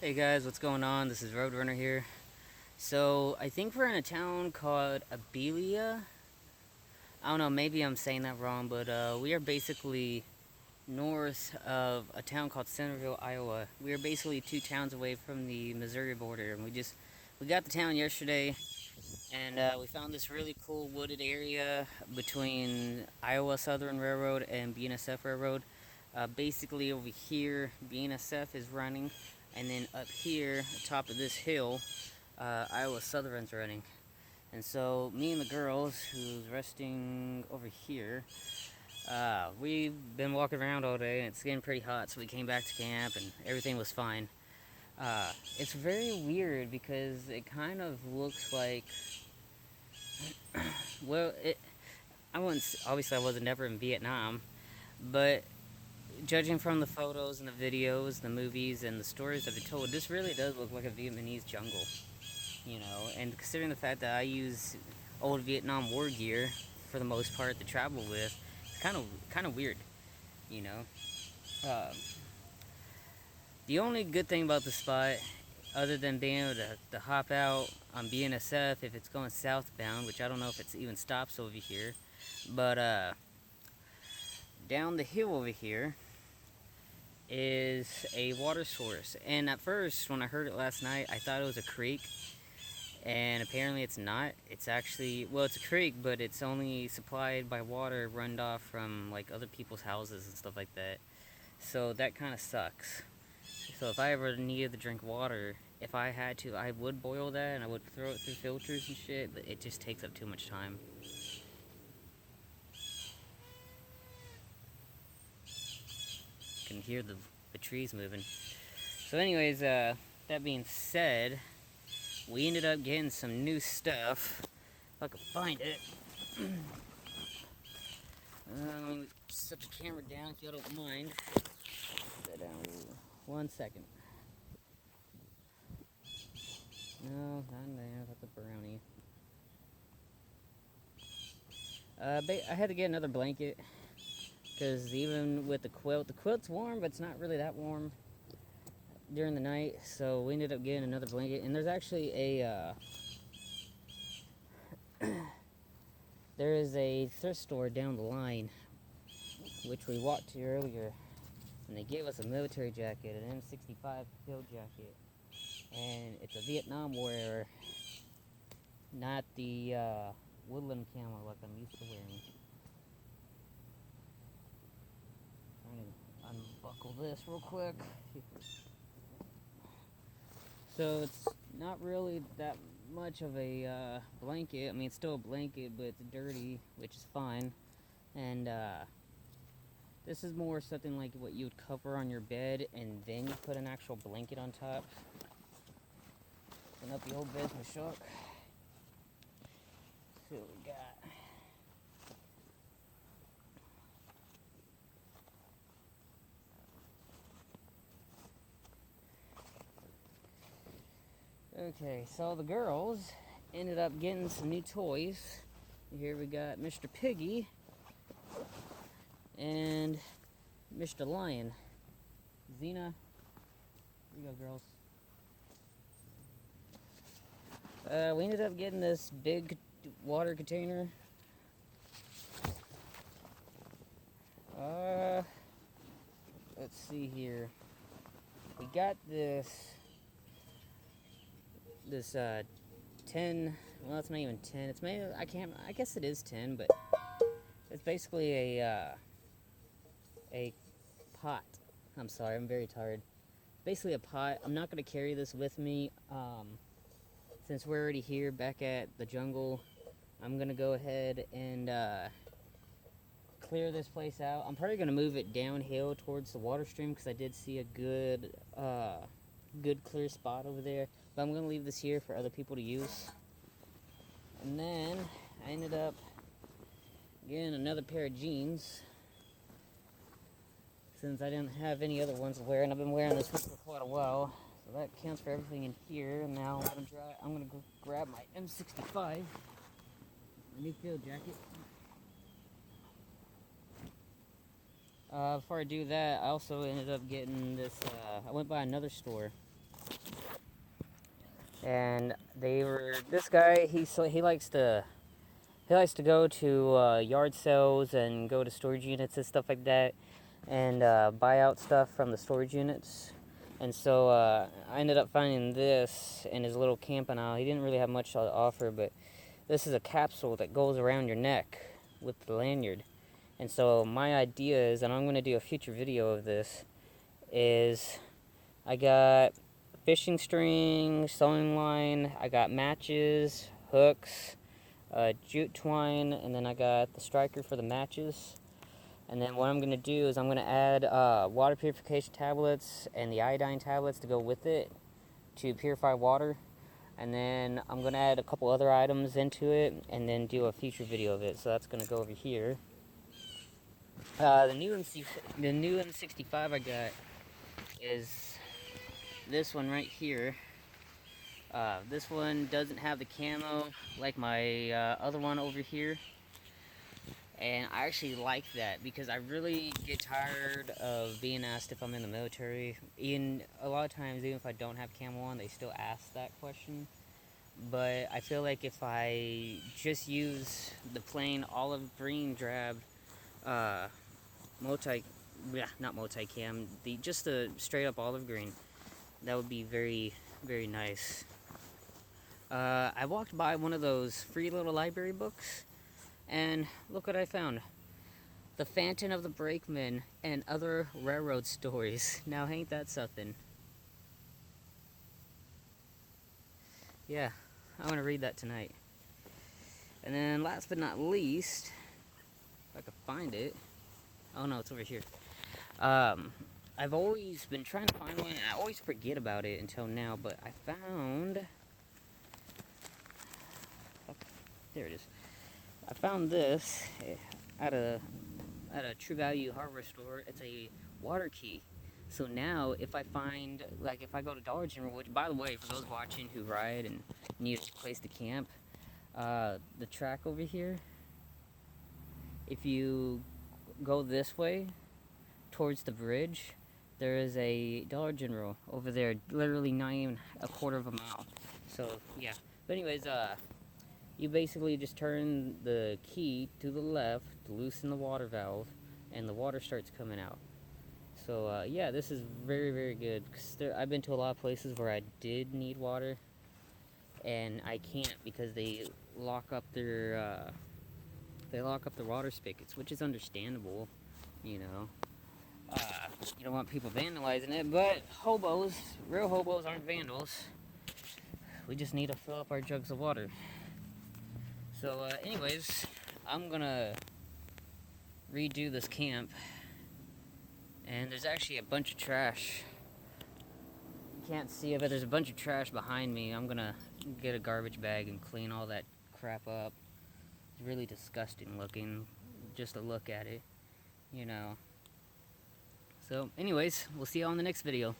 Hey guys, what's going on? This is Roadrunner here. So, I think we're in a town called Albia. I don't know, maybe I'm saying that wrong, but we are basically north of a town called Centerville, Iowa. We are basically 2 towns away from the Missouri border, and we got the town yesterday, and we found this really cool wooded area between Iowa Southern Railroad and BNSF Railroad. Basically, over here, BNSF is running, and then up here, top of this hill, Iowa Southern's running. And so, me and the girls, who's resting over here, we've been walking around all day, and it's getting pretty hot, so we came back to camp, and everything was fine. It's very weird because it kind of looks like, well, I wouldn't, obviously I wasn't never in Vietnam, but judging from the photos and the videos, the movies, and the stories that they told, this really does look like a Vietnamese jungle, you know. And considering the fact that I use old Vietnam War gear for the most part to travel with, it's kind of weird, you know. Um, the only good thing about the spot, other than being able to hop out on BNSF if it's going southbound, which I don't know if it even stops over here, but down the hill over here is a water source. And at first, when I heard it last night, I thought it was a creek. And apparently it's not. It's actually, well, it's a creek, but it's only supplied by water runned off from, like, other people's houses and stuff like that. So that kind of sucks. So if I ever needed to drink water, if I had to, I would boil that and I would throw it through filters and shit, but it just takes up too much time. You can hear the trees moving. So anyways, that being said, we ended up getting some new stuff. If I can find it. Let me set the camera down if you don't mind. Set down 1 second. No, not there. That's a brownie. I had to get another blanket because even with the quilt's warm, but it's not really that warm during the night. So we ended up getting another blanket, and there's actually there is a thrift store down the line, which we walked to earlier, and they gave us a military jacket, an M65 field jacket, and it's a Vietnam wear, not the woodland camo like I'm used to wearing. Trying to unbuckle this real quick. So it's not really that much of a blanket. I mean, it's still a blanket, but it's dirty, which is fine. And this is more something like what you would cover on your bed, and then you put an actual blanket on top. Open up the old business truck. See what we got. Okay, so the girls ended up getting some new toys. Here we got Mr. Piggy and Mr. Lion. Xena, here you go, girls. We ended up getting this big water container. Let's see here. We got this 10, well, it's not even 10, it's made of, I guess it is 10, but it's basically a pot. I'm sorry, I'm very tired. Basically a pot. I'm not going to carry this with me, since we're already here back at the jungle. I'm going to go ahead and clear this place out. I'm probably going to move it downhill towards the water stream, because I did see a good clear spot over there. But I'm going to leave this here for other people to use. And then I ended up getting another pair of jeans, since I didn't have any other ones to wear, and I've been wearing this one for quite a while. So that counts for everything in here. And now I'm going to grab my M65, my new field jacket. Before I do that, I also ended up getting this, I went by another store. and this guy, he likes to go to yard sales and go to storage units and stuff like that, and buy out stuff from the storage units. And so I ended up finding this in his little camping aisle. He didn't really have much to offer, but this is a capsule that goes around your neck with the lanyard. And so my idea is, and I'm going to do a future video of this, is I got fishing string, sewing line, I got matches, hooks, jute twine, and then I got the striker for the matches. And then what I'm going to do is I'm going to add water purification tablets and the iodine tablets to go with it to purify water. And then I'm going to add a couple other items into it and then do a future video of it. So that's going to go over here. The new M65 I got is this one right here. This one doesn't have the camo like my other one over here. And I actually like that because I really get tired of being asked if I'm in the military. Even a lot of times, even if I don't have camo on, they still ask that question. But I feel like if I just use the plain olive green drab not multi-cam, just the straight up olive green, that would be very, very nice. I walked by one of those free little library books, and look what I found. The Phantom of the Brakeman and Other Railroad Stories. Now, ain't that something? Yeah, I want to read that tonight. And then last but not least, if I could find it. Oh no, it's over here. I've always been trying to find one, and I always forget about it until now, but I found... There it is. I found this at a True Value hardware store. It's a water key. So now, if I find, like, if I go to Dollar General, which, by the way, for those watching who ride and need a place to camp, the track over here, if you go this way towards the bridge, there is a Dollar General over there, literally not even a quarter of a mile. So, yeah. But anyways, you basically just turn the key to the left to loosen the water valve, and the water starts coming out. So, yeah, this is very, very good. 'Cause I've been to a lot of places where I did need water, and I can't because they lock up their water spigots, which is understandable, you know. You don't want people vandalizing it, but real hobos aren't vandals. We just need to fill up our jugs of water. So, anyways, I'm gonna redo this camp, and there's actually a bunch of trash. You can't see it, but there's a bunch of trash behind me. I'm gonna get a garbage bag and clean all that crap up. It's really disgusting looking, just to look at it, you know. So, anyways, we'll see you on the next video.